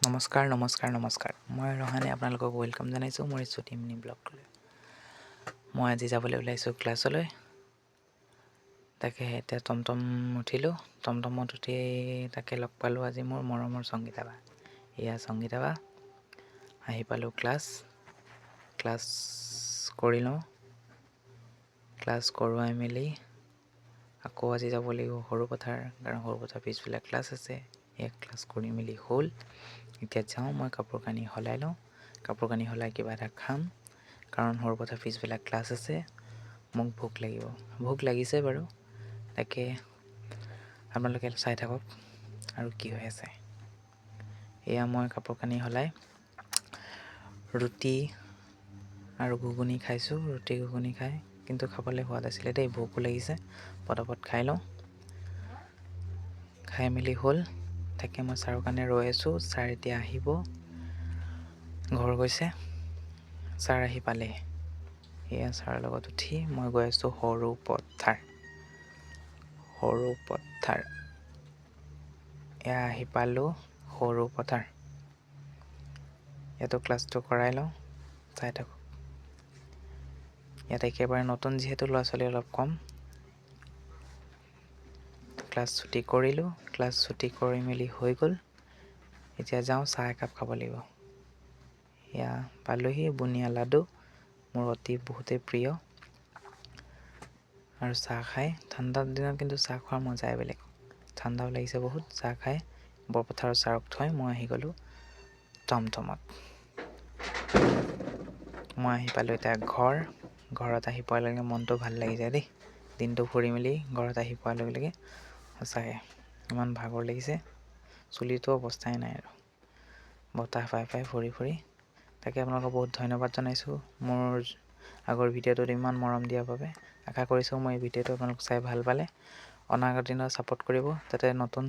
নমস্কাৰ মই ৰহানে আপোনালোকক ৱেলকাম জনাইছোঁ মোৰ ষ্টুডি মিনি ব্লগলৈ। মই আজি যাবলৈ ওলাইছোঁ ক্লাছলৈ। তাকে এতিয়া টমটম উঠিলোঁ। টমটমত উঠি তাকে লগ পালোঁ আজি মোৰ মৰমৰ সংগীতা বা। এয়া সংগীতা বা আহি পালোঁ ক্লাছ কৰি লওঁ। ক্লাছ কৰোৱাই মেলি আকৌ আজি যাব লাগিব সৰুপথাৰ, কাৰণ সৰুপথাৰ পিছফালে ক্লাছ আছে। এক ক্লাছ কৰি মেলি হ'ল। এতিয়া যাওঁ মই কাপোৰ কানি সলাই লওঁ। কাপোৰ কানি সলাই কিবা এটা খাম, কাৰণ সৰুপথাৰ পিছফালে ক্লাছ আছে। মোক ভোক লাগিছে বাৰু। তাকে আপোনালোকে চাই থাকক আৰু কি হৈ আছে। এয়া মই কাপোৰ কানি সলাই ৰুটি আৰু ঘুগুনি খাইছোঁ। ৰুটি ঘুগুনি খাই কিন্তু খাবলৈ সোৱাদ আছিলে দেই। ভোকো লাগিছে, পটাপট খাই লওঁ। খাই মেলি হ'ল। তাকে মই ছাৰৰ কাৰণে ৰৈ আছোঁ। ছাৰ এতিয়া আহিব, ঘৰ গৈছে। ছাৰ আহি পালে। এয়া ছাৰৰ লগত উঠি মই গৈ আছোঁ সৰুপথাৰ। এয়া আহি পালোঁ সৰুপথাৰ। ইয়াতো ক্লাছটো কৰাই লওঁ, চাই থাকক। ইয়াত একেবাৰে নতুন যিহেতু ল'ৰা ছোৱালী অলপ কম। ক্লাছ ছুটি কৰিলোঁ। ক্লাছ ছুটি কৰি মেলি হৈ গ'ল। এতিয়া যাওঁ চাহ একাপ খাব লাগিব। এয়া পালোহি বুনিয়া লাডু, মোৰ বহুতেই প্ৰিয়। আৰু চাহ খাই ঠাণ্ডাৰ দিনত কিন্তু চাহ খোৱাৰ মজাই বেলেগ। ঠাণ্ডাও লাগিছে বহুত। চাহ খাই বৰপথাৰৰ ছাৰক থৈ মই আহি গ'লোঁ টমটমত। মই আহি পালোঁ এতিয়া ঘৰত আহি পোৱাৰ লগে লগে মনটো ভাল লাগি যায় দেই। দিনটো ফুৰি মেলি ঘৰত আহি পোৱাৰ লগে লগে সঁচাকৈ ইমান ভাগৰ লাগিছে। চুলিটো অৱস্থাই নাই আৰু বতাহ পাই ফুৰি। তাকে আপোনালোকক বহুত ধন্যবাদ জনাইছোঁ মোৰ আগৰ ভিডিঅ'টোত ইমান মৰম দিয়াৰ বাবে। আশা কৰিছোঁ মই এই ভিডিঅ'টো আপোনালোক চাই ভাল পালে। অনাগত দিনত ছাপোৰ্ট কৰিব, যাতে নতুন